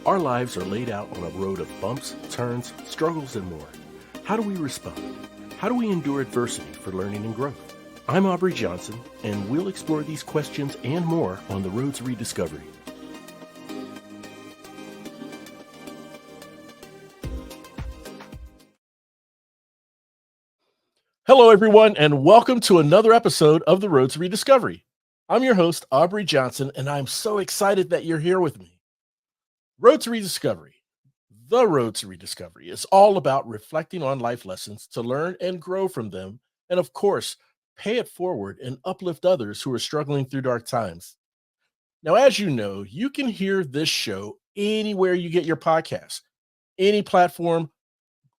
Our lives are laid out on a road of bumps, turns, struggles, and more. How do we respond? How do we endure adversity for learning and growth? I'm Aubrey Johnson, and we'll explore these questions and more on The Road to Rediscovery. Hello, everyone, and welcome to another episode of The Road to Rediscovery. I'm your host, Aubrey Johnson, and I'm so excited that you're here with me. Road to Rediscovery. The Road to Rediscovery is all about reflecting on life lessons to learn and grow from them, and of course, pay it forward and uplift others who are struggling through dark times. Now, as you know, you can hear this show anywhere you get your podcasts, any platform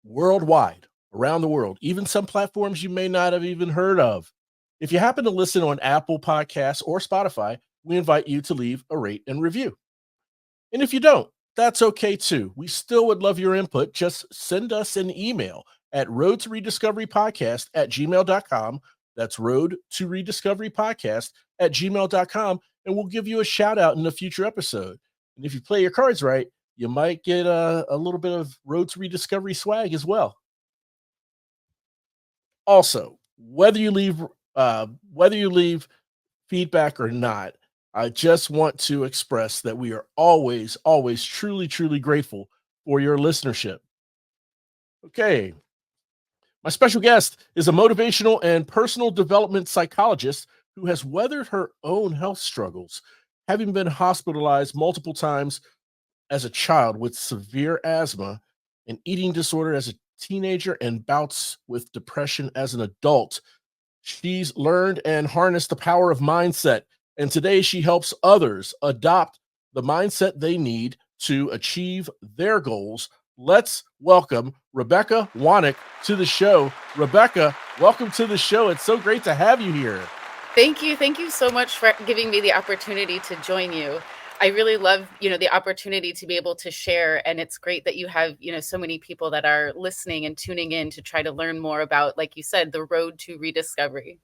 worldwide, around the world, even some platforms you may not have even heard of. If you happen to listen on Apple Podcasts or Spotify, we invite you to leave a rate and review. And if you don't, that's okay too. We still would love your input. Just send us an email at roadtorediscoverypodcast@gmail.com. That's roadtorediscoverypodcast@gmail.com. And we'll give you a shout out in a future episode. And if you play your cards right, you might get a little bit of Road to Rediscovery swag as well. Also, whether you leave feedback or not, I just want to express that we are always, always truly, truly grateful for your listenership. Okay. My special guest is a motivational and personal development psychologist who has weathered her own health struggles, having been hospitalized multiple times as a child with severe asthma, an eating disorder as a teenager, and bouts with depression as an adult. She's learned and harnessed the power of mindset, and today she helps others adopt the mindset they need to achieve their goals. Let's welcome Rebekah Wanic to the show. Rebekah, welcome to the show. It's so great to have you here. Thank you. Thank you so much for giving me the opportunity to join you. I really love, the opportunity to be able to share. And it's great that you have, so many people that are listening and tuning in to try to learn more about, like you said, the road to rediscovery.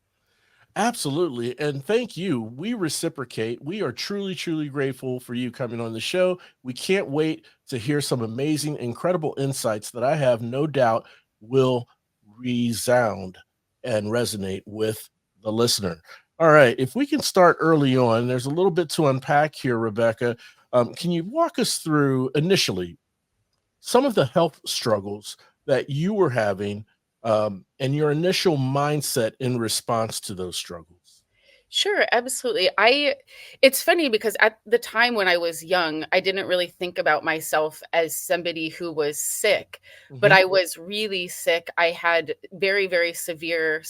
Absolutely. And thank you. We reciprocate. We are truly, truly grateful for you coming on the show. We can't wait to hear some amazing, incredible insights that I have no doubt will resound and resonate with the listener. All right. If we can start early on, there's a little bit to unpack here, Rebekah. Can you walk us through initially some of the health struggles that you were having and your initial mindset in response to those struggles? Sure, absolutely. It's funny because at the time when I was young, I didn't really think about myself as somebody who was sick, but Mhm. I was really sick. I had very, very severe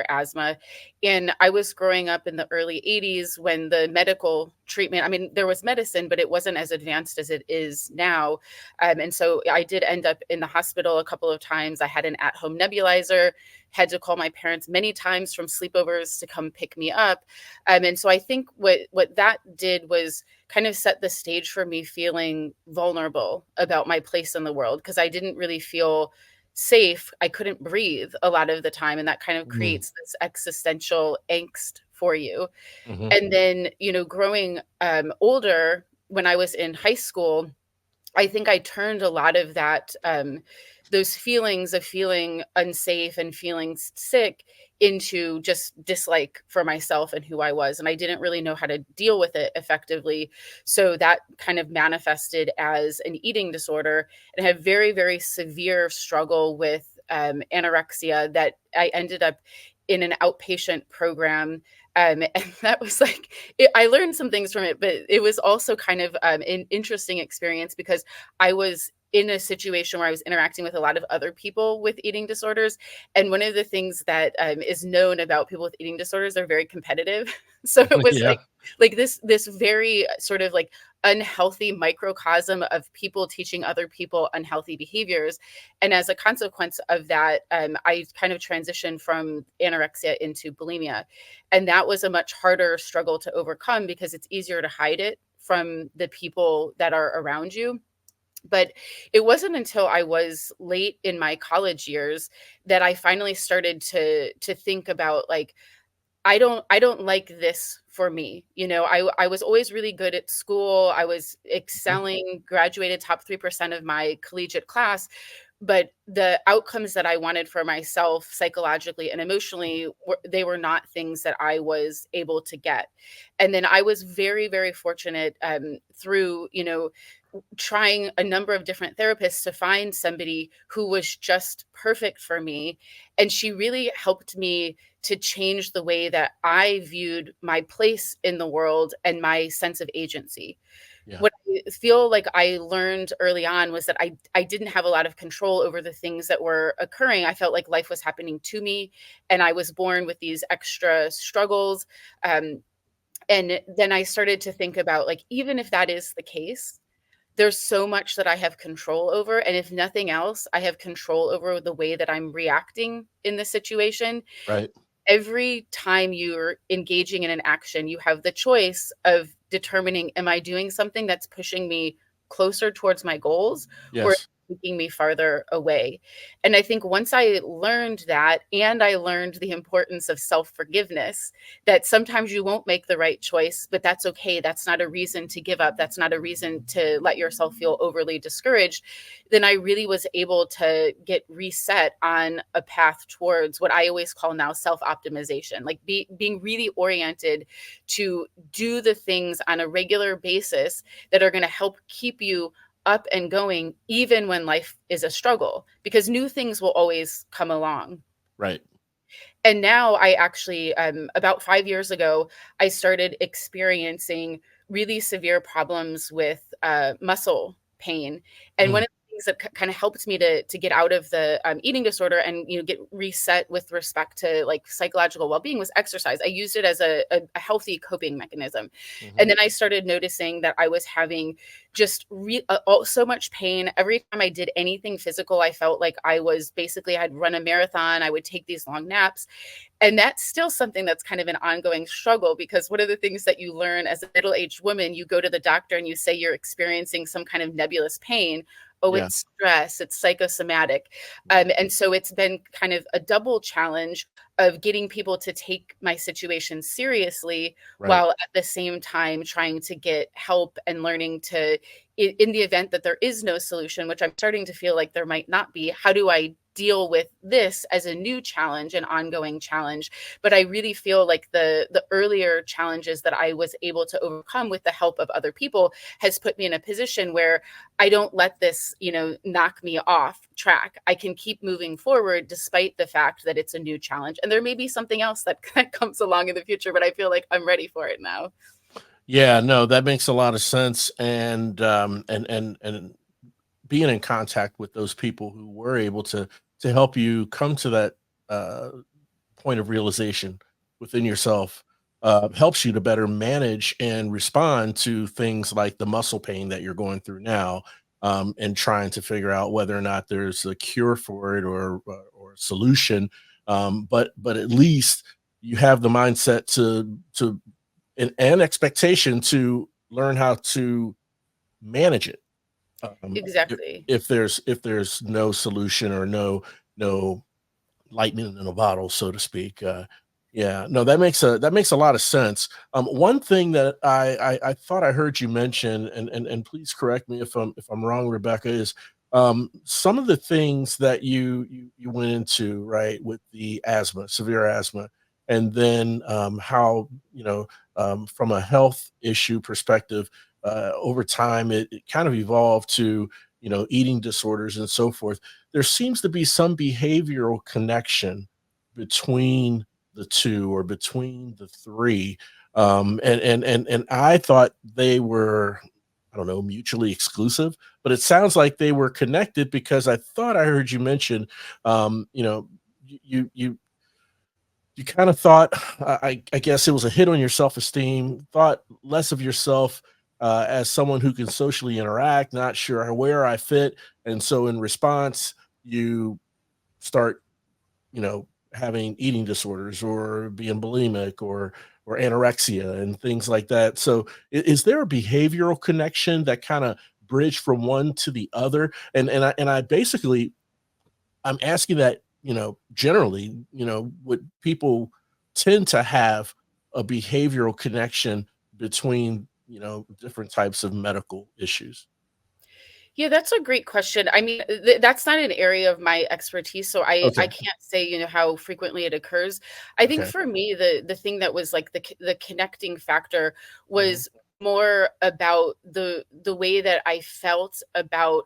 asthma. And I was growing up in the early 80s when the medical treatment, I mean, there was medicine, but it wasn't as advanced as it is now. And so I did end up in the hospital a couple of times. I had an at-home nebulizer, had to call my parents many times from sleepovers to come pick me up. And so I think what that did was kind of set the stage for me feeling vulnerable about my place in the world because I didn't really feel safe. I couldn't breathe a lot of the time. And that kind of Mm, creates this existential angst for you. mhm. And then, growing older, when I was in high school, I think I turned a lot of that, those feelings of feeling unsafe and feeling sick into just dislike for myself and who I was. And I didn't really know how to deal with it effectively. So that kind of manifested as an eating disorder and had very, very severe struggle with anorexia that I ended up in an outpatient program. And that was like, I learned some things from it, but it was also kind of an interesting experience because I was in a situation where I was interacting with a lot of other people with eating disorders. And one of the things that is known about people with eating disorders, they're very competitive. So it was Yeah. like this very sort of like unhealthy microcosm of people teaching other people unhealthy behaviors. And as a consequence of that, I kind of transitioned from anorexia into bulimia. And that was a much harder struggle to overcome because it's easier to hide it from the people that are around you. But it wasn't until I was late in my college years that I finally started to think about like I don't like this for me. I was always really good at school. I was Mhm. excelling, graduated top 3% of my collegiate class, but the outcomes that I wanted for myself psychologically and emotionally they were not things that I was able to get. And then I was very, very fortunate, through, trying a number of different therapists to find somebody who was just perfect for me. And she really helped me to change the way that I viewed my place in the world and my sense of agency. Yeah. What I feel like I learned early on was that I didn't have a lot of control over the things that were occurring. I felt like life was happening to me, and I was born with these extra struggles. Um, and then I started to think about, like, even if that is the case, there's so much that I have control over. And if nothing else, I have control over the way that I'm reacting in the situation. Right. Every time you're engaging in an action, you have the choice of determining, am I doing something that's pushing me closer towards my goals, or Yes. taking me farther away? And I think once I learned that, and I learned the importance of self-forgiveness, that sometimes you won't make the right choice, but that's okay. That's not a reason to give up. That's not a reason to let yourself feel overly discouraged. Then I really was able to get reset on a path towards what I always call now self-optimization, like being really oriented to do the things on a regular basis that are going to help keep you up and going, even when life is a struggle, because new things will always come along. Right. And now I actually, about 5 years ago, I started experiencing really severe problems with muscle pain. And Mm. one of the things that kind of helped me to get out of the eating disorder and get reset with respect to like psychological well-being was exercise. I used it as a healthy coping mechanism. Mhm. And then I started noticing that I was having just so much pain every time I did anything physical. I felt like I was basically, I'd run a marathon. I would take these long naps, and that's still something that's kind of an ongoing struggle, because one of the things that you learn as a middle-aged woman, you go to the doctor and you say you're experiencing some kind of nebulous pain. Oh, Yeah. it's stress, it's psychosomatic. And so it's been kind of a double challenge of getting people to take my situation seriously, Right. while at the same time trying to get help and learning to, in the event that there is no solution, which I'm starting to feel like there might not be, how do I deal with this as a new challenge, an ongoing challenge? But I really feel like the earlier challenges that I was able to overcome with the help of other people has put me in a position where I don't let this, knock me off track. I can keep moving forward despite the fact that it's a new challenge. And there may be something else that comes along in the future, but I feel like I'm ready for it now. Yeah, no, that makes a lot of sense. And being in contact with those people who were able to help you come to that uh point of realization within yourself helps you to better manage and respond to things like the muscle pain that you're going through now, and trying to figure out whether or not there's a cure for it or a solution. But at least you have the mindset to and expectation to learn how to manage it. If, Exactly. if there's no solution or no lightning in a bottle, so to speak. Yeah, no, that makes a lot of sense. One thing that I thought I heard you mention, and please correct me if I'm wrong, Rebecca, is some of the things that you went into, right, with the asthma, severe asthma, and then how from a health issue perspective, over time it kind of evolved to eating disorders and so forth. There seems to be some behavioral connection between the two or between the three. And I thought they were, I don't know, mutually exclusive, but it sounds like they were connected because I thought I heard you mention, um, you know, you you kind of thought, I guess it was a hit on your self-esteem, thought less of yourself as someone who can socially interact, not sure where I fit. And so in response, you start, having eating disorders or being bulimic or anorexia and things like that. So is there a behavioral connection that kind of bridge from one to the other? And I basically I'm asking that, generally, would people tend to have a behavioral connection between, different types of medical issues? Yeah, that's a great question. I mean, that's not an area of my expertise, so I Okay. can't say, how frequently it occurs. I think Okay. for me, the thing that was like the connecting factor Hmm. was more about the way that I felt about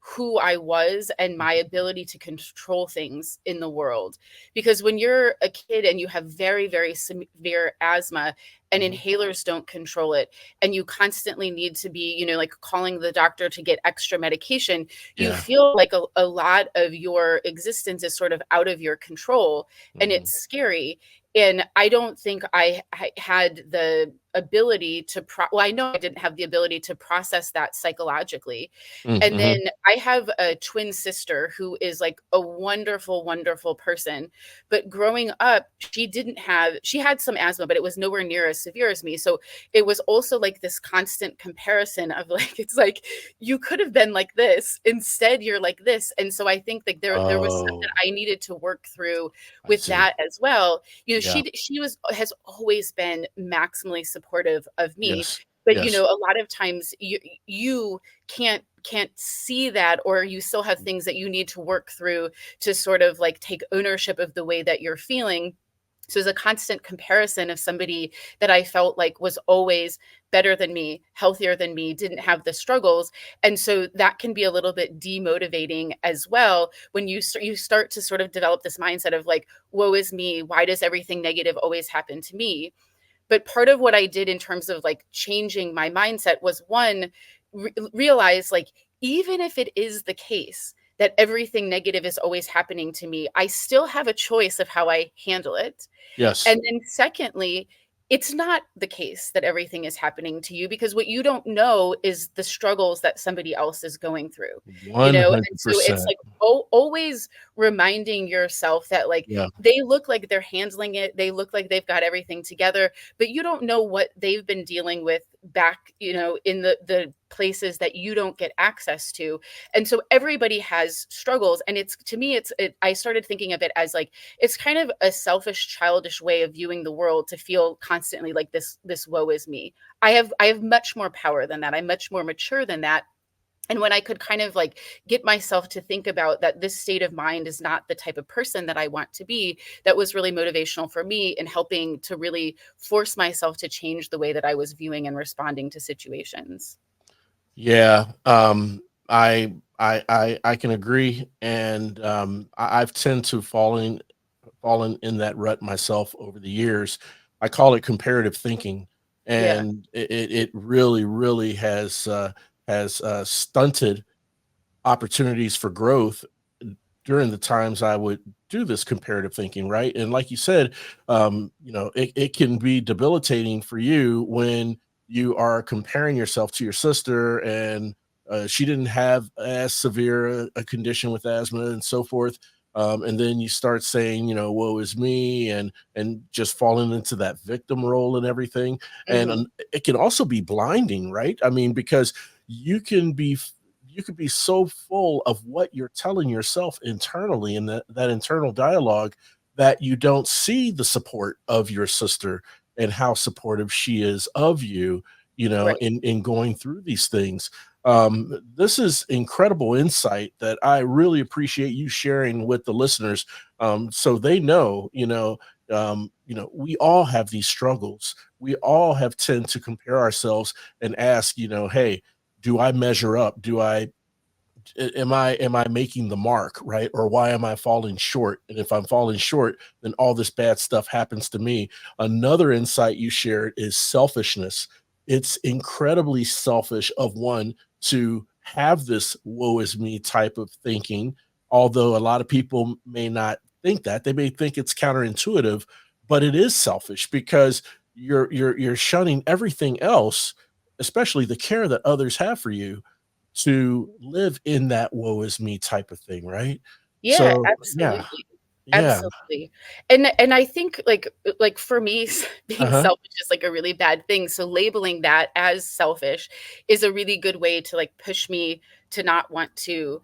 who I was and my ability to control things in the world. Because when you're a kid and you have very, very severe asthma and Hmm. inhalers don't control it, and you constantly need to be, like calling the doctor to get extra medication, you Yeah. feel like a lot of your existence is sort of out of your control, and Hmm. it's scary. And I don't think I had the ability to well, I know I didn't have the ability to process that psychologically. And then Hmm. I have a twin sister who is like a wonderful, wonderful person. But growing up, she had some asthma, but it was nowhere near as severe as me. So it was also like this constant comparison of like, it's like, you could have been like this. Instead, you're like this. And so I think like there was stuff that Oh, I needed to work through I with see. that as well. Yeah. She has always been maximally supportive of me. Yes. But Yes. a lot of times you can't see that, or you still have things that you need to work through to sort of like take ownership of the way that you're feeling. So it's a constant comparison of somebody that I felt like was always better than me, healthier than me, didn't have the struggles. And so that can be a little bit demotivating as well when you start to sort of develop this mindset of like, woe is me, why does everything negative always happen to me? But part of what I did in terms of like changing my mindset was one, realize like, even if it is the case that everything negative is always happening to me, I still have a choice of how I handle it. Yes. And then secondly, it's not the case that everything is happening to you, because what you don't know is the struggles that somebody else is going through, And so it's 100%. like always reminding yourself that like Yeah. they look like they're handling it, they look like they've got everything together, but you don't know what they've been dealing with back, in the places that you don't get access to. And so everybody has struggles, and it's to me I started thinking of it as like it's kind of a selfish, childish way of viewing the world to feel constantly like this woe is me. I have much more power than that. I'm much more mature than that. And when I could kind of like get myself to think about that this state of mind is not the type of person that I want to be, that was really motivational for me in helping to really force myself to change the way that I was viewing and responding to situations. Yeah. I can agree, and I've tend to fallen in that rut myself over the years. I call it comparative thinking, Yeah. and it really, really has stunted opportunities for growth during the times I would do this comparative thinking, right? And like you said, it can be debilitating for you when you are comparing yourself to your sister, and she didn't have as severe a condition with asthma and so forth. And then you start saying, woe is me, and just falling into that victim role and everything. And Hmm. it can also be blinding, right? I mean, because you can be you could be so full of what you're telling yourself internally in that internal dialogue that you don't see the support of your sister and how supportive she is of you, Right. in going through these things. This is incredible insight that I really appreciate you sharing with the listeners, so they know, we all have these struggles. We all have tend to compare ourselves and ask, hey, do I measure up? Am I making the mark, right? Or why am I falling short? And if I'm falling short, then all this bad stuff happens to me. Another insight you shared is selfishness. It's incredibly selfish of one to have this woe is me type of thinking, although a lot of people may not think that. They may think it's counterintuitive, but it is selfish because you're shunning everything else, especially the care that others have for you, to live in that woe is me type of thing, right? Yeah, So, yeah, absolutely. yeah, Absolutely. And I think like for me, being uh-huh, selfish is like a really bad thing. So labeling that as selfish is a really good way to like push me to not want to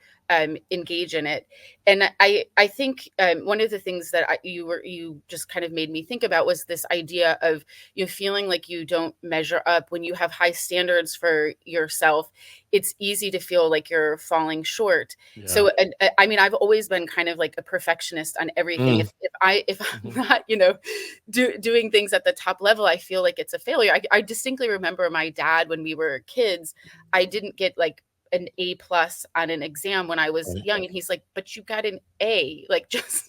engage in it. And I think one of the things that you just kind of made me think about was this idea of you feeling like you don't measure up when you have high standards for yourself. It's easy to feel like you're falling short. Yeah. So, and I mean, I've always been kind of like a perfectionist on everything. Mm, If I'm mhm. not, doing things at the top level, I feel like it's a failure. I distinctly remember my dad when we were kids. I didn't get like an A plus on an exam when I was Right. young, and he's like, "But you got an A, like just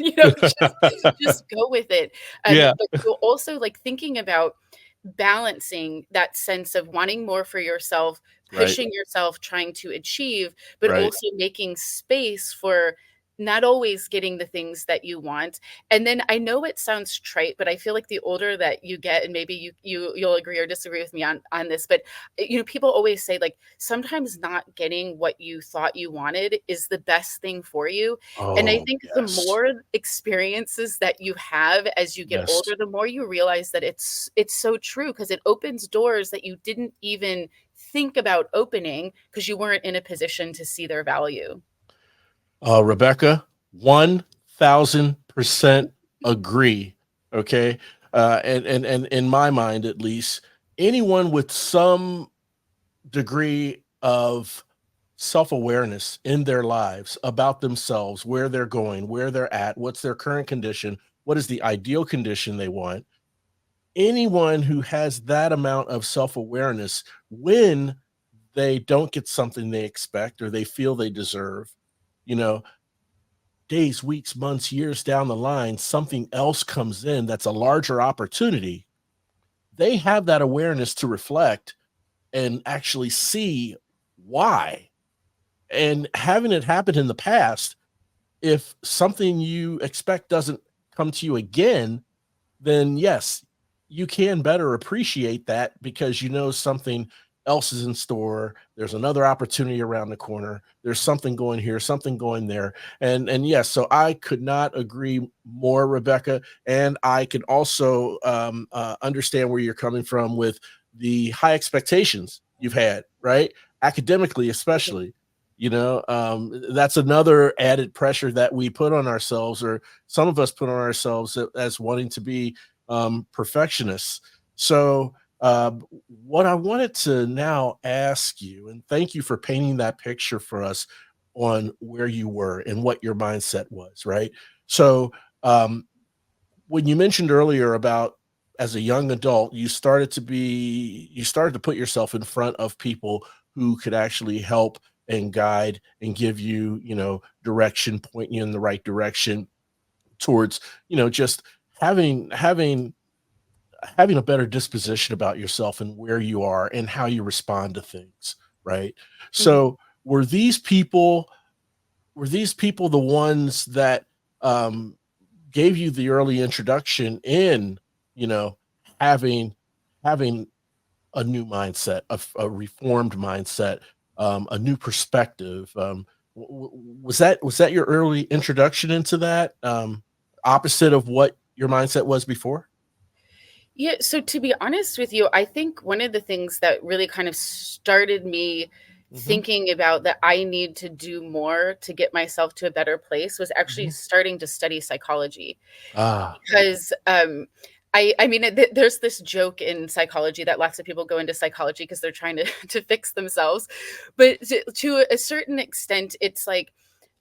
just go with it." Yeah. But you also like thinking about balancing that sense of wanting more for yourself, Right. pushing yourself, trying to achieve, but Right. also making space for not always getting the things that you want. And then I know it sounds trite, but I feel like the older that you get, and maybe you'll agree or disagree with me on this, but people always say like sometimes not getting what you thought you wanted is the best thing for you. And I Oh, think the yes. more experiences that you have as you get Yes. older, the more you realize that it's so true, because it opens doors that you didn't even think about opening because you weren't in a position to see their value. Rebecca, 1000% agree. Okay. And in my mind, at least, anyone with some degree of self awareness in their lives about themselves, where they're going, where they're at, what's their current condition, what is the ideal condition they want. Anyone who has that amount of self awareness, when they don't get something they expect or they feel they deserve, you know, days, weeks, months, years down the line, something else comes in that's a larger opportunity. They have that awareness to reflect and actually see why. And having it happen in the past, if something you expect doesn't come to you again, then yes, you can better appreciate that because you know something else is in store. There's another opportunity around the corner. There's something going here, something going there. And yes, so I could not agree more, Rebecca. And I can also understand where you're coming from with the high expectations you've had, right? Academically, especially. That's another added pressure that we put on ourselves, or some of us put on ourselves as wanting to be perfectionists. So, what I wanted to now ask you, and thank you for painting that picture for us on where you were and what your mindset was, right? So, when you mentioned earlier about as a young adult, you started to put yourself in front of people who could actually help and guide and give you, direction, point you in the right direction towards, just having having a better disposition about yourself and where you are and how you respond to things, right? Mhm. So were these people the ones that um gave you the early introduction in, you know, having having a new mindset, a reformed mindset, a new perspective? Was that your early introduction into that? Opposite of what your mindset was before? Yeah, so to be honest with you, I think one of the things that really kind of started me Mhm, thinking about that I need to do more to get myself to a better place was actually mhm. starting to study psychology. Ah, Because I mean, there's this joke in psychology that lots of people go into psychology because they're trying to to fix themselves, but to a certain extent, it's like,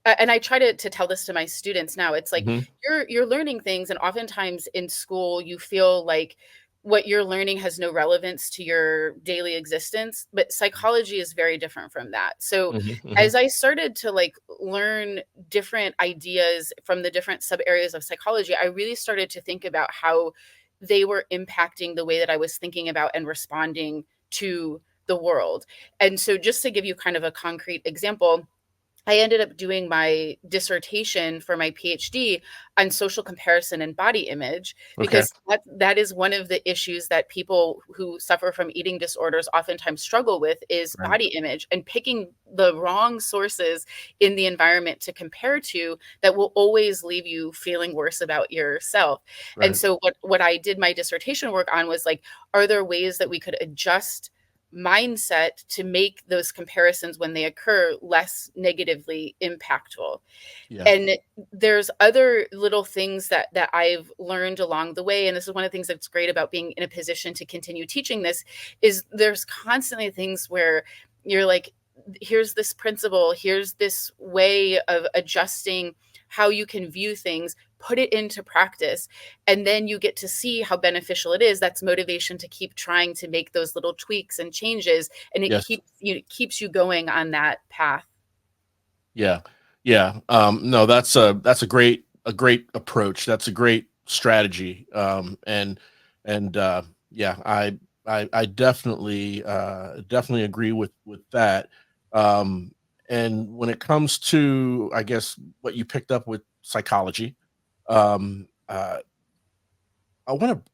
and I try to tell this to my students now. It's like mhm, you're learning things, and oftentimes in school, you feel like what you're learning has no relevance to your daily existence. But psychology is very different from that. So mhm, mhm. as I started to like learn different ideas from the different sub areas of psychology, I really started to think about how they were impacting the way that I was thinking about and responding to the world. And so, just to give you kind of a concrete example, I ended up doing my dissertation for my PhD on social comparison and body image, Okay, because that is one of the issues that people who suffer from eating disorders oftentimes struggle with is right, body image, and picking the wrong sources in the environment to compare to that will always leave you feeling worse about yourself. And right. so what I did my dissertation work on was like, are there ways that we could adjust mindset to make those comparisons when they occur less negatively impactful. Yeah. And there's other little things that I've learned along the way, and this is one of the things that's great about being in a position to continue teaching this, is there's constantly things where you're like, here's this principle, here's this way of adjusting how you can view things, put it into practice, and then you get to see how beneficial it is. That's motivation to keep trying to make those little tweaks and changes, and Yes. it keeps you going on that path. Yeah. Yeah. No, that's a great approach. That's a great strategy. And yeah, I definitely definitely agree with that. Um, and when it comes to, I guess, what you picked up with psychology, um, uh, I want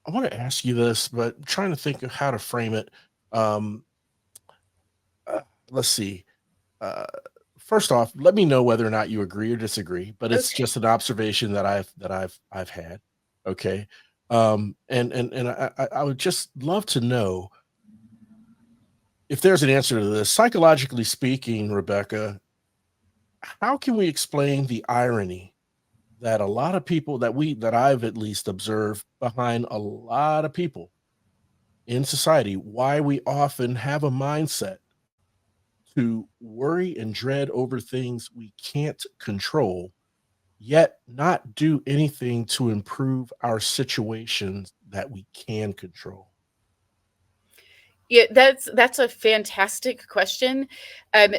to ask you this, but I'm trying to think of how to frame it. Um, uh, let's see. Uh, First off, let me know whether or not you agree or disagree, but it's Okay. just an observation that I've had. Okay. And I would just love to know if there's an answer to this. Psychologically speaking, Rebecca, how can we explain the irony that a lot of people that I've at least observed behind a lot of people in society, why we often have a mindset to worry and dread over things we can't control, yet not do anything to improve our situations that we can control? Yeah, that's a fantastic question.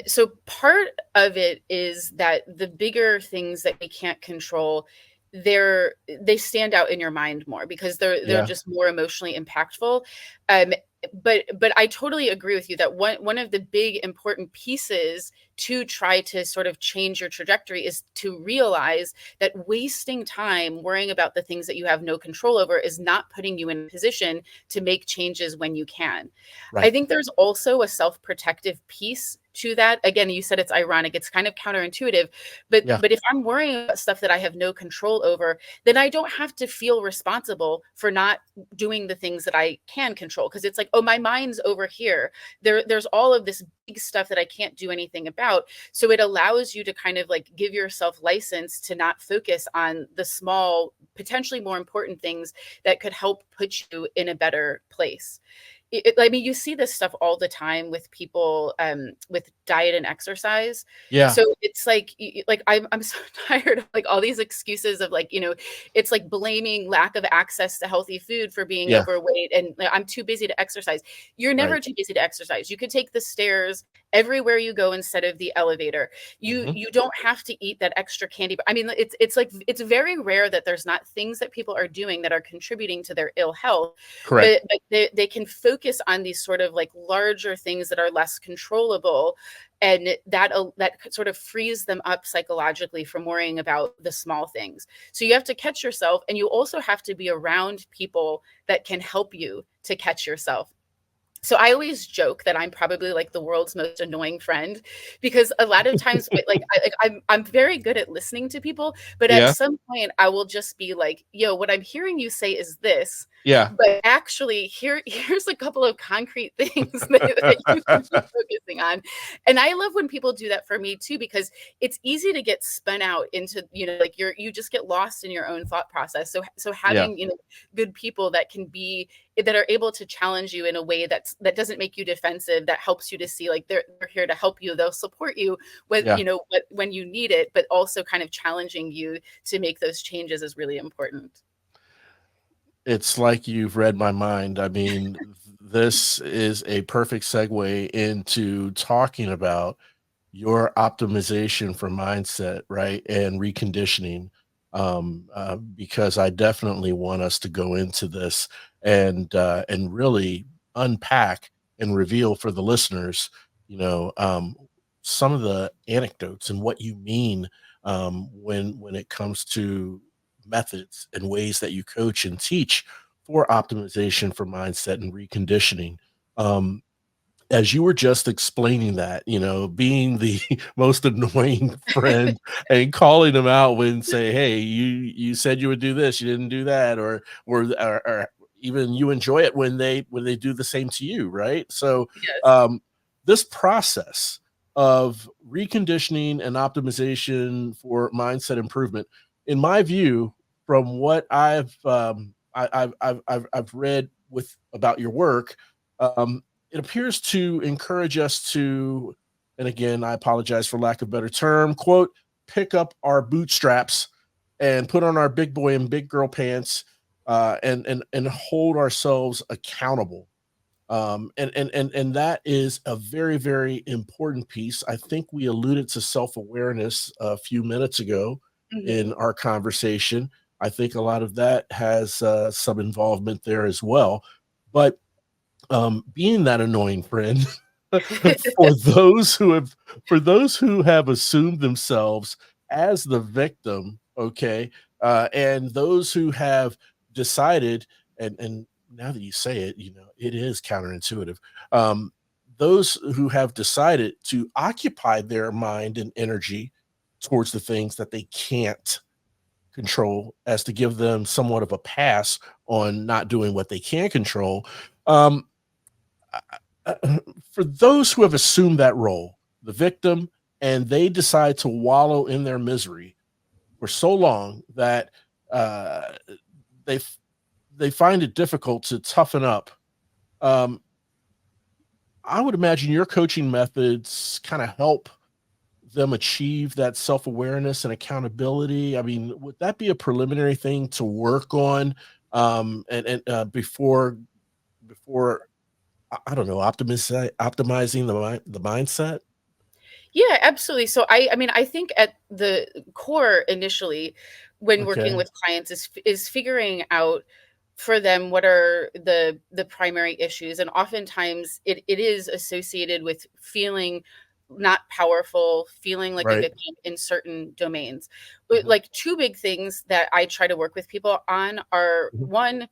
So part of it is that the bigger things that we can't control, they stand out in your mind more because they're Yeah, just more emotionally impactful. Um, but I totally agree with you that one of the big important pieces to try to sort of change your trajectory is to realize that wasting time worrying about the things that you have no control over is not putting you in a position to make changes when you can. I right. think there's also a self-protective piece to that. Again, you said it's ironic. It's kind of counterintuitive, but Yeah, if I'm worrying about stuff that I have no control over, then I don't have to feel responsible for not doing the things that I can control because it's like, oh, my mind's over here. There's all of this big stuff that I can't do anything about. So it allows you to kind of like give yourself license to not focus on the small, potentially more important things that could help put you in a better place. I mean, you see this stuff all the time with people with diet and exercise. yeah, So it's like, like I'm so tired of like all these excuses of like, it's like blaming lack of access to healthy food for being yeah, overweight and like, I'm too busy to exercise. You're never right. too busy to exercise. You could take the stairs everywhere you go instead of the elevator. Hmm. You don't have to eat that extra candy. I mean, it's like it's very rare that there's not things that people are doing that are contributing to their ill health, Correct. but they can focus on these sort of like larger things that are less controllable, and that sort of frees them up psychologically from worrying about the small things. So you have to catch yourself, and you also have to be around people that can help you to catch yourself. So I always joke that I'm probably like the world's most annoying friend because a lot of times I'm very good at listening to people, but at Yeah, some point I will just be like, "Yo, what I'm hearing you say is this, yeah. but actually here's a couple of concrete things that you can be focusing on." And I love when people do that for me too because it's easy to get spun out into, like you just get lost in your own thought process. So Yeah, having, good people that are able to challenge you in a way that doesn't make you defensive, that helps you to see like they're here to help you, they'll support you with yeah. when you need it, but also kind of challenging you to make those changes is really important. It's like you've read my mind. I mean, this is a perfect segue into talking about your optimization for mindset, right? And reconditioning. Because I definitely want us to go into this and really unpack and reveal for the listeners, you know, um, some of the anecdotes and what you mean when it comes to methods and ways that you coach and teach for optimization for mindset and reconditioning. Um, as you were just explaining that, being the most annoying friend and calling them out when say, "Hey, you said you would do this, you didn't do that," or even you enjoy it when they do the same to you, right? So Yes. um, this process of reconditioning and optimization for mindset improvement, in my view, from what I've read with about your work, um, it appears to encourage us to, and again, I apologize for lack of better term, quote, pick up our bootstraps and put on our big boy and big girl pants, and hold ourselves accountable. And that is a very, very important piece. I think we alluded to self-awareness a few minutes ago Mhm. in our conversation. I think a lot of that has some involvement there as well. But being that annoying friend for those who have for those who have assumed themselves as the victim, okay, and those who have decided, and now that you say it, it is counterintuitive. Um, those who have decided to occupy their mind and energy towards the things that they can't control, as to give them somewhat of a pass on not doing what they can control. Um, for those who have assumed that role, the victim, and they decide to wallow in their misery for so long that uh, they they find it difficult to toughen up. Um, I would imagine your coaching methods kind of help them achieve that self awareness and accountability. I mean, would that be a preliminary thing to work on, and before I don't know, optimizing the mindset? Yeah, absolutely. So I mean, I think at the core initially when working Okay. with clients is figuring out for them what are the primary issues, and oftentimes it is associated with feeling not powerful, feeling like a Right. victim in certain domains. But Mhm, like two big things that I try to work with people on are mhm. one,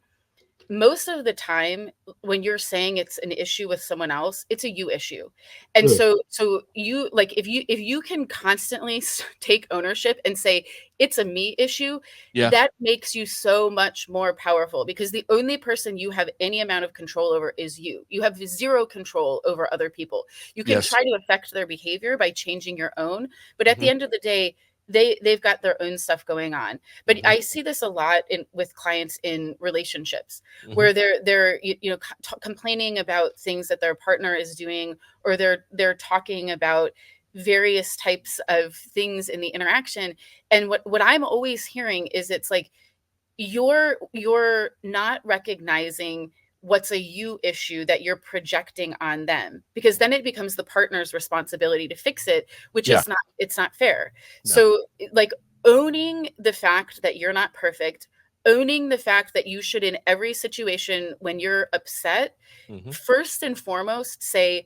most of the time when you're saying it's an issue with someone else, it's a you issue. And Good. so you like if you can constantly take ownership and say it's a me issue, Yeah. that makes you so much more powerful, because the only person you have any amount of control over is you. You have zero control over other people. You can Yes. try to affect their behavior by changing your own, but at the Mhm, end of the day, they've got their own stuff going on. But mhm, I see this a lot in with clients in relationships mhm. where they're complaining about things that their partner is doing, or they're talking about various types of things in the interaction. And what I'm always hearing is it's like you're not recognizing what's a you issue that you're projecting on them, because then it becomes the partner's responsibility to fix it, which Yeah. is not, it's not fair. No. So like owning the fact that you're not perfect, owning the fact that you should in every situation when you're upset, Mhm. first and foremost say,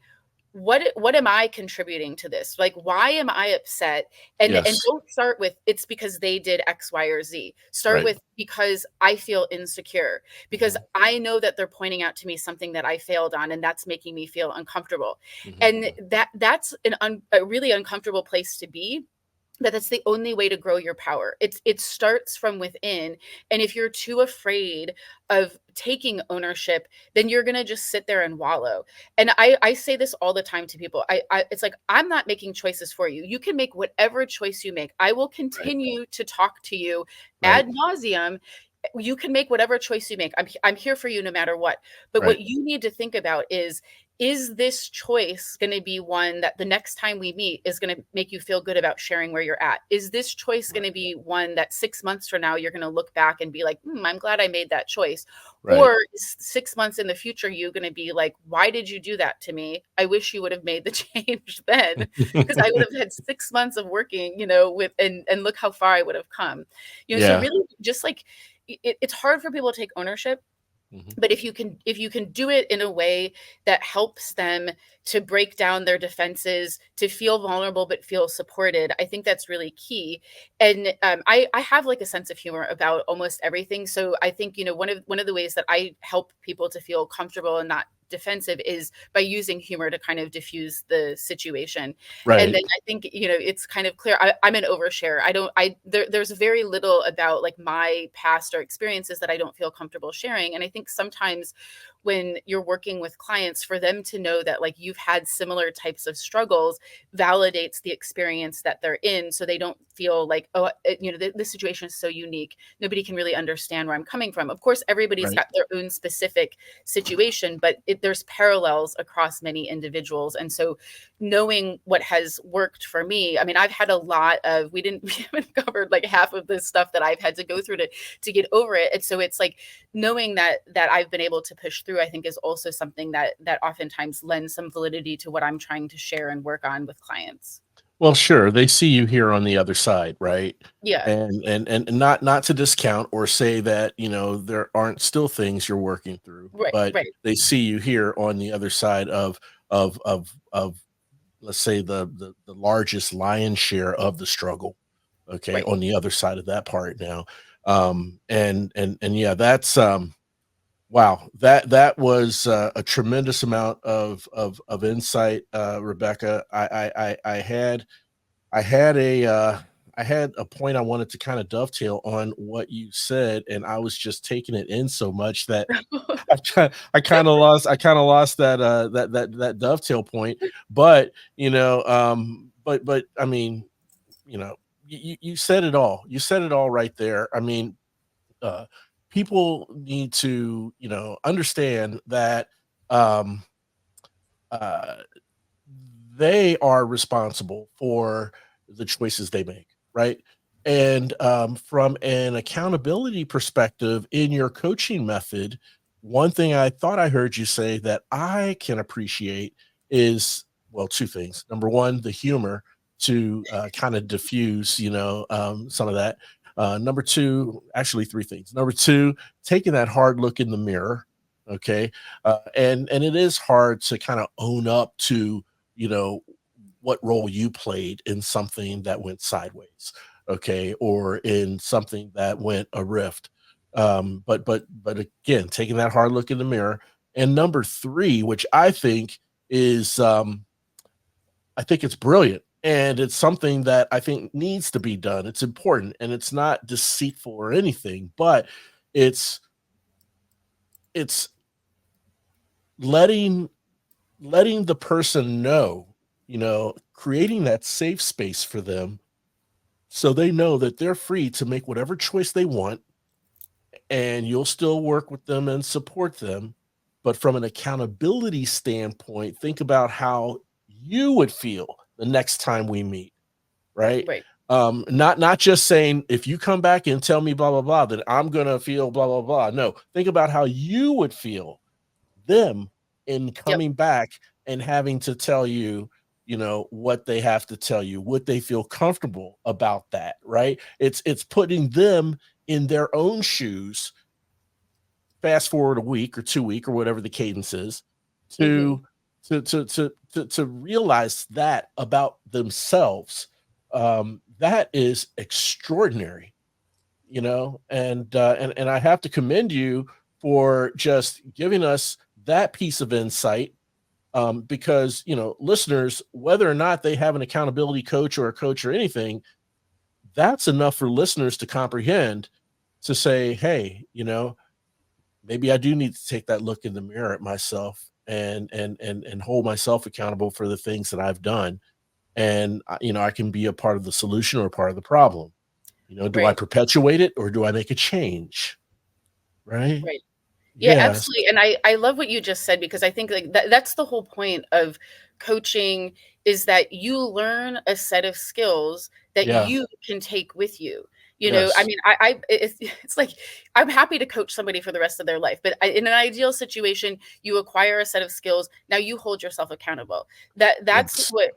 what am I contributing to this? Like, why am I upset? And Yes. don't start with it's because they did X, Y, or Z. Start Right. with because I feel insecure, because Mhm, I know that they're pointing out to me something that I failed on, and that's making me feel uncomfortable. mhm. And that's a really uncomfortable place to be, but that's the only way to grow your power. It starts from within. And if you're too afraid of taking ownership, then you're gonna just sit there and wallow. And I say this all the time to people. I it's like, I'm not making choices for you. You can make whatever choice you make. I will Right. continue to talk to you Right. ad nauseum. You can make whatever choice you make. I'm here for you no matter what. But Right. what you need to think about is this choice going to be one that the next time we meet is going to make you feel good about sharing where you're at? Is this choice going Right. to be one that 6 months from now you're going to look back and be like, I'm glad I made that choice? Right. Or is 6 months in the future you going to be like, why did you do that to me? I wish you would have made the change then, because I would have had 6 months of working, with and look how far I would have come. So Yeah. really just like it's hard for people to take ownership, Mhm. but if you can do it in a way that helps them to break down their defenses, to feel vulnerable but feel supported, I think that's really key. And I have like a sense of humor about almost everything. So I think one of the ways that I help people to feel comfortable and not defensive is by using humor to kind of diffuse the situation. And Right. then I think, it's kind of clear I'm an overshare. There's very little about like my past or experiences that I don't feel comfortable sharing. And I think sometimes when you're working with clients, for them to know that like you've had similar types of struggles validates the experience that they're in, so they don't feel like, oh, this situation is so unique, nobody can really understand where I'm coming from. Of course, everybody's Right. got their own specific situation, but there's parallels across many individuals. And so knowing what has worked for me, I mean, I've had a lot of, we haven't covered like half of the stuff that I've had to go through to get over it. And so it's like knowing that I've been able to push through, I think, is also something that oftentimes lends some validity to what I'm trying to share and work on with clients. Well, sure, they see you here on the other side, right? Yeah. And not to discount or say that, there aren't still things you're working through, Right. but Right. they see you here on the other side of let's say the largest lion's share of the struggle, okay, Right. on the other side of that part now. And yeah, that's wow, that was a tremendous amount of insight, Rebecca. I had a point I wanted to kind of dovetail on what you said, and I was just taking it in so much that I kind of lost that that dovetail point. But but I mean, you said it all. You said it all right there. I mean, uh, people need to understand that um, uh, they are responsible for the choices they make, right? And from an accountability perspective, in your coaching method, one thing I thought I heard you say that I can appreciate is, well, two things. Number one, the humor to kind of diffuse, some of that. Number two, actually, three things. Number two, taking that hard look in the mirror. Okay. And it is hard to kind of own up to you know what role you played in something that went sideways, okay, or in something that went adrift. But again, taking that hard look in the mirror. And number three, which is I think it's brilliant, and it's something that I think needs to be done. It's important, and it's not deceitful or anything, but it's it's letting letting the person know, creating that safe space for them so they know that they're free to make whatever choice they want, and you'll still work with them and support them. But from an accountability standpoint, think about how you would feel the next time we meet, right? Right. Not just saying if you come back and tell me blah blah blah, then I'm gonna feel blah blah blah. No, think about how you would feel them in Yep. coming back and having to tell you, what they have to tell you, would they feel comfortable about that, right? It's putting them in their own shoes, fast forward a week or 2 week or whatever the cadence is, Hmm. to to realize that about themselves. That is extraordinary, and I have to commend you for just giving us that piece of insight, because listeners, whether or not they have an accountability coach or a coach or anything, that's enough for listeners to comprehend, to say, hey, maybe I do need to take that look in the mirror at myself and hold myself accountable for the things that I've done, and I can be a part of the solution or a part of the problem. Do I Right. perpetuate it or do I make a change? Right? Right. Yeah, Yes. absolutely. And I love what you just said, because I think like that's the whole point of coaching, is that you learn a set of skills that Yeah. you can take with you. I Yes. mean, it's like I'm happy to coach somebody for the rest of their life, but in an ideal situation, you acquire a set of skills. Now you hold yourself accountable. That's Yes. what,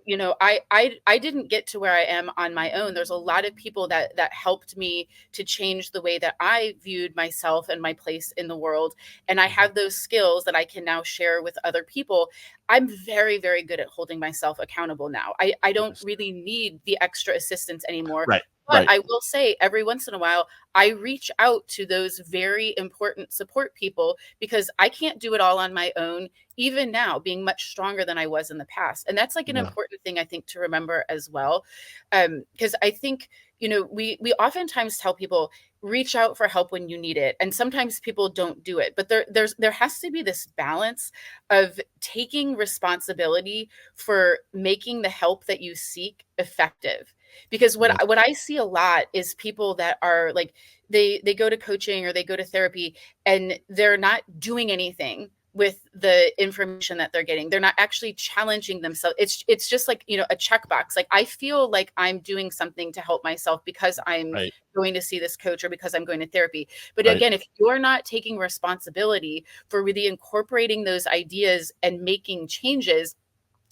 I didn't get to where I am on my own. There's a lot of people that helped me to change the way that I viewed myself and my place in the world, and I Mhm. have those skills that I can now share with other people. I'm very, very good at holding myself accountable now. I don't Yes. really need the extra assistance anymore. Right. But Right. I will say every once in a while, I reach out to those very important support people because I can't do it all on my own, even now being much stronger than I was in the past. And that's like an Yeah. important thing I think to remember as well. Because I think, we oftentimes tell people reach out for help when you need it. And sometimes people don't do it. But there has to be this balance of taking responsibility for making the help that you seek effective. Because what Yes. what I see a lot is people that are like they go to coaching or they go to therapy and they're not doing anything with the information that they're getting. They're not actually challenging themselves. It's just like, a checkbox. Like I feel like I'm doing something to help myself because I'm Right. going to see this coach or because I'm going to therapy. But Right. again, if you're not taking responsibility for really incorporating those ideas and making changes,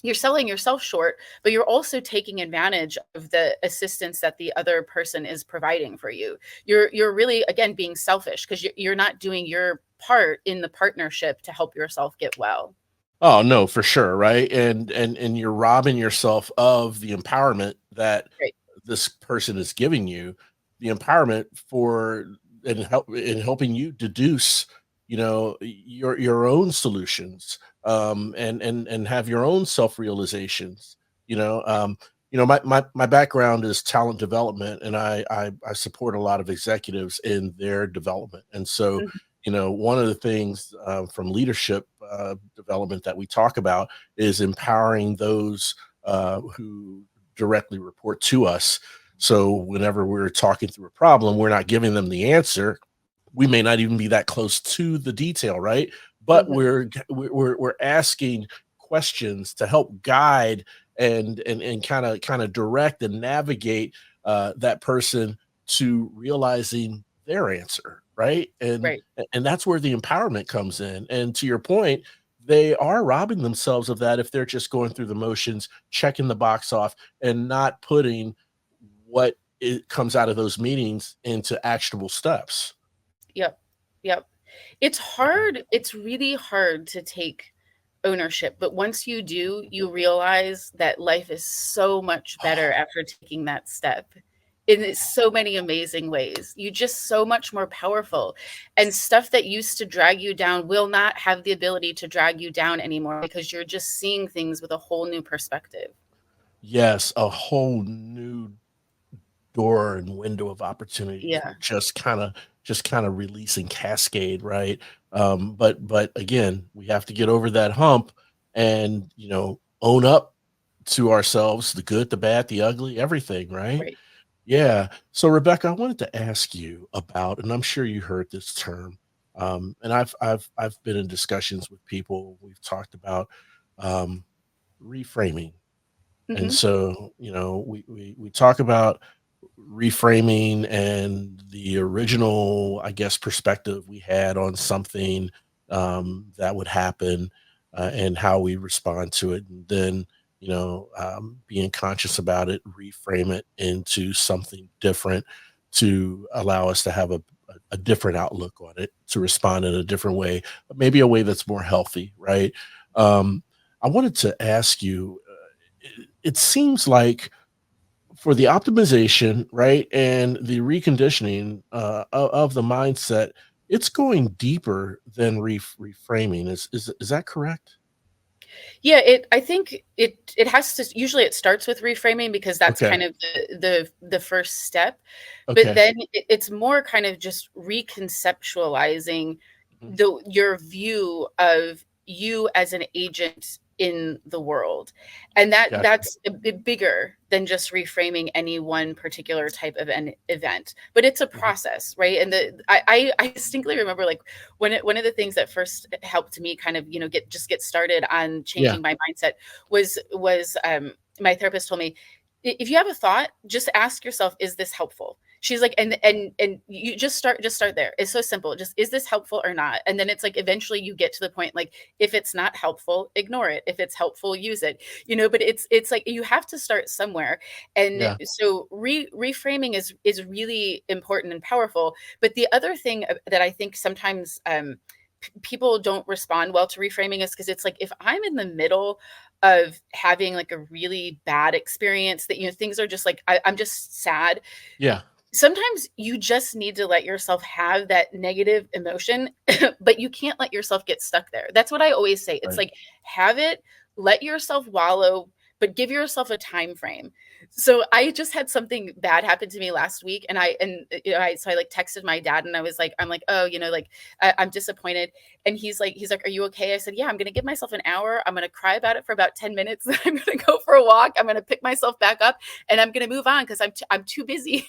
you're selling yourself short, but you're also taking advantage of the assistance that the other person is providing for you. You're really, again, being selfish because you're not doing your part in the partnership to help yourself get well. Oh, no, for sure, right? And you're robbing yourself of the empowerment that Right. this person is giving you, the empowerment for and help in helping you deduce, your own solutions, and have your own self-realizations, you know. My background is talent development, and I support a lot of executives in their development. And so, Mhm. one of the things from leadership development that we talk about is empowering those who directly report to us. So whenever we're talking through a problem, we're not giving them the answer. We may not even be that close to the detail, right? But Mhm. we're asking questions to help guide and kind of direct and navigate that person to realizing their answer, right? Right. And that's where the empowerment comes in. And to your point, they are robbing themselves of that if they're just going through the motions, checking the box off, and not putting what it comes out of those meetings into actionable steps. Yep. Yep. It's hard. It's really hard to take ownership, but once you do, you realize that life is so much better after taking that step in so many amazing ways. You just so much more powerful. And stuff that used to drag you down will not have the ability to drag you down anymore because you're just seeing things with a whole new perspective. Yes, a whole new door and window of opportunities Yeah, will just kind of release and cascade, right? But again, we have to get over that hump and own up to ourselves, the good, the bad, the ugly, everything, right? right. Yeah. So Rebecca, I wanted to ask you about, and I'm sure you heard this term, and I've been in discussions with people. We've talked about um, reframing, and Hmm. so we talk about reframing and the original, I guess, perspective we had on something that would happen, and how we respond to it, and then being conscious about it, reframe it into something different to allow us to have a different outlook on it, to respond in a different way, but maybe a way that's more healthy, right? Um, I wanted to ask you. It seems like for the optimization, right, and the reconditioning of the mindset, it's going deeper than reframing. Is that correct? Yeah, I think it has to, usually it starts with reframing because that's Okay. kind of the first step. But Okay. then it's more kind of just reconceptualizing Mhm. your view of you as an agent in the world. And Gotcha. that's a bit bigger than just reframing any one particular type of an event. But it's a Mhm. process, right? And I distinctly remember like one of the things that first helped me kind of, get started on Yeah. changing my mindset was my therapist told me, if you have a thought, just ask yourself, is this helpful? She's like, and you just start there. It's so simple. Just, is this helpful or not? And then it's like eventually you get to the point like, if it's not helpful, ignore it. If it's helpful, use it. But it's like you have to start somewhere. And Yeah. so reframing is really important and powerful. But the other thing that I think sometimes people don't respond well to reframing is because it's like, if I'm in the middle of having like a really bad experience that things are just like I'm just sad, Yeah. sometimes you just need to let yourself have that negative emotion, but you can't let yourself get stuck there. That's what I always say. It's Right. like, have it, let yourself wallow, but give yourself a time frame. So I just had something bad happen to me last week, and I like texted my dad, and I'm like, oh, like I'm disappointed. And he's like, are you okay? I said, yeah, I'm gonna give myself an hour. I'm gonna cry about it for about 10 minutes. Then I'm gonna go for a walk. I'm gonna pick myself back up, and I'm gonna move on because I'm too busy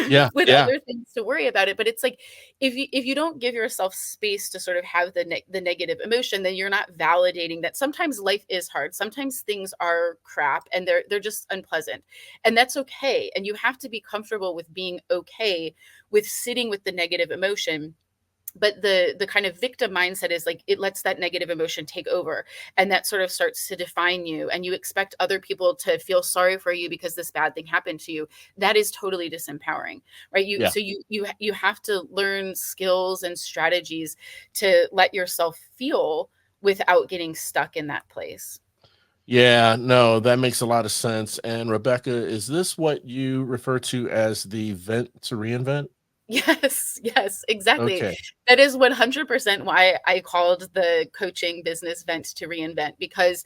Yeah. with Yeah. other things to worry about it. But it's like, if you don't give yourself space to sort of have the negative emotion, then you're not validating that sometimes life is hard, sometimes things are crap, and they're just unpleasant, and that's okay. And you have to be comfortable with being okay with sitting with the negative emotion. But the kind of victim mindset is like, it lets that negative emotion take over, and that sort of starts to define you, and you expect other people to feel sorry for you because this bad thing happened to you. That is totally disempowering, right? you Yeah. so you you you have to learn skills and strategies to let yourself feel without getting stuck in that place. Yeah, no, that makes a lot of sense. And Rebecca, is this what you refer to as the vent to reinvent? Yes, yes, exactly. Okay. That is 100% why I called the coaching business Vent to Reinvent, because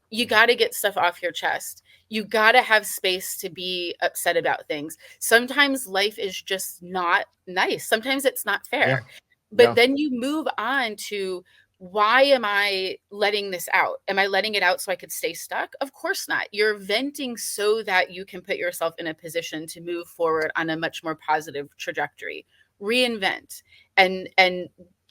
you Mhm. got to get stuff off your chest. You got to have space to be upset about things. Sometimes life is just not nice. Sometimes it's not Yeah. fair. But Yeah. then you move on to, why am I letting this out? Am I letting it out so I could stay stuck? Of course not. You're venting so that you can put yourself in a position to move forward on a much more positive trajectory. Reinvent and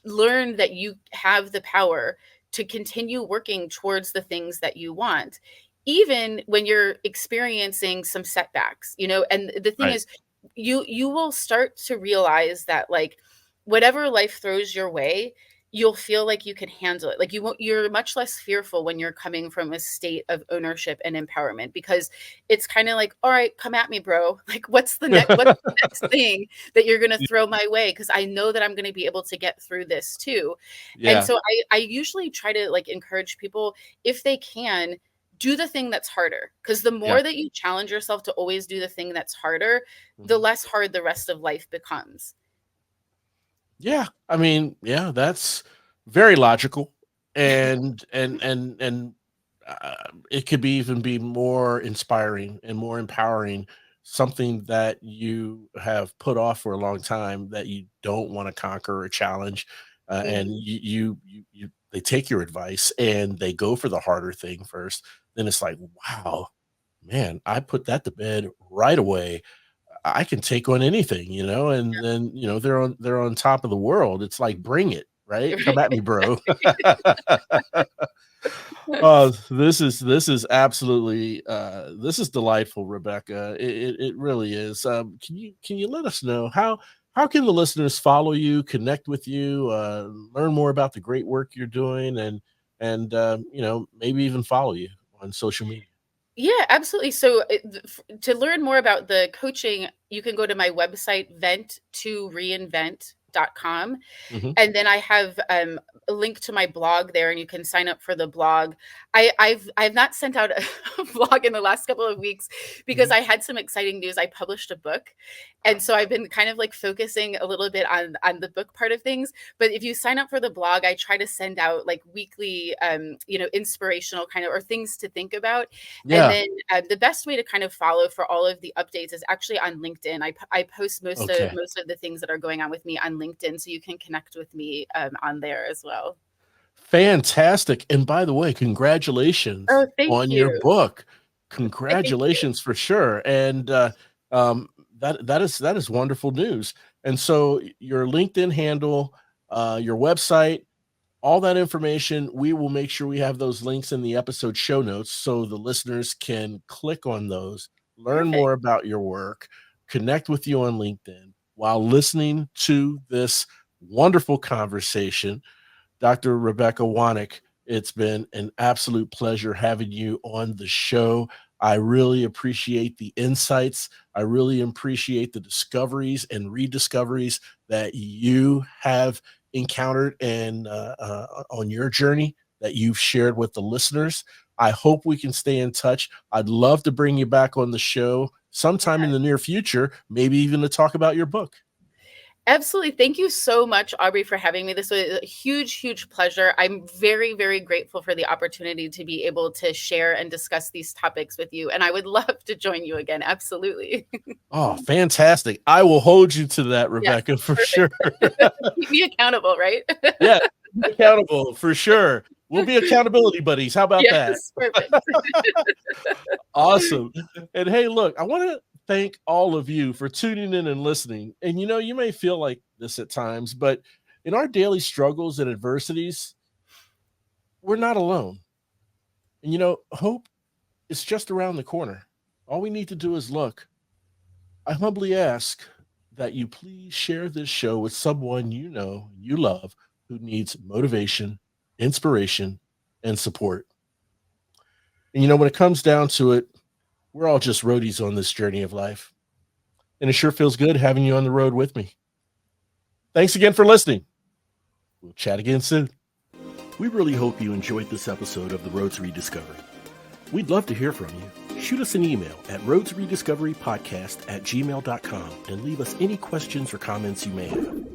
learn that you have the power to continue working towards the things that you want, even when you're experiencing some setbacks. And the thing Right. is, you will start to realize that, like, whatever life throws your way, you'll feel like you can handle it. Like, you're much less fearful when you're coming from a state of ownership and empowerment, because it's kind of like, all right, come at me, bro. Like, what's the next thing that you're going to throw my way, because I know that I'm going to be able to get through this too. And Yeah. so I usually try to, like, encourage people, if they can, do the thing that's harder, because the Yeah. more that you challenge yourself to always do the thing that's harder, the Mhm. less hard the rest of life becomes. Yeah, I mean, yeah, that's very logical, and it could be even be more inspiring and more empowering. Something that you have put off for a long time that you don't want to conquer or challenge, and Mhm. they take your advice and they go for the harder thing first. Then it's like, wow, man, I put that to bed right away. I can take on anything, and then, they're on top of the world. It's like, bring it, right? Come at me, bro. Oh, this is absolutely this is delightful, Rebecca. It really is. Can you let us know how can the listeners follow you, connect with you, learn more about the great work you're doing, and maybe even follow you on social media? Yeah, absolutely. So, to learn more about the coaching, you can go to my website, vent2reinvent.com. Hmm. And then I have a link to my blog there, and you can sign up for the blog. I've not sent out a blog in the last couple of weeks because Hmm. I had some exciting news. I published a book, and so I've been kind of like focusing a little bit on the book part of things. But if you sign up for the blog, I try to send out like weekly, inspirational kind of, or things to think about. And Yeah. then the best way to kind of follow for all of the updates is actually on LinkedIn. I post most of Okay. most of the things that are going on with me on LinkedIn, so you can connect with me on there as well. Fantastic. And by the way, congratulations Oh, thank on your you. book. Thank you. Congratulations for sure. And um, that is wonderful news. And so your LinkedIn handle, your website, all that information, we will make sure we have those links in the episode show notes so the listeners can click on those, learn Perfect. more about your work, connect with you on LinkedIn while listening to this wonderful conversation. Dr. Rebekah Wanic, it's been an absolute pleasure having you on the show. I really appreciate the insights. I really appreciate the discoveries and rediscoveries that you have encountered and on your journey that you've shared with the listeners. I hope we can stay in touch. I'd love to bring you back on the show sometime in the near future, maybe even to talk about your book. Absolutely. Thank you so much, Aubrey, for having me. This was a huge, huge pleasure. I'm very, very grateful for the opportunity to be able to share and discuss these topics with you. And I would love to join you again. Absolutely. Oh, fantastic. I will hold you to that, Yes, Rebekah, for perfect. sure. Keep me accountable, right? Yeah, be accountable for sure. We'll be accountability buddies. How about that? Yes, perfect. Awesome. And hey, look, I want to thank all of you for tuning in and listening. And you may feel like this at times, but in our daily struggles and adversities, we're not alone. And hope is just around the corner. All we need to do is look. I humbly ask that you please share this show with someone you love who needs motivation, inspiration, and support. And when it comes down to it, we're all just roadies on this journey of life. And it sure feels good having you on the road with me. Thanks again for listening. We'll chat again soon. We really hope you enjoyed this episode of The Road to Rediscovery. We'd love to hear from you. Shoot us an email at roadtorediscoverypodcast@gmail.com and leave us any questions or comments you may have.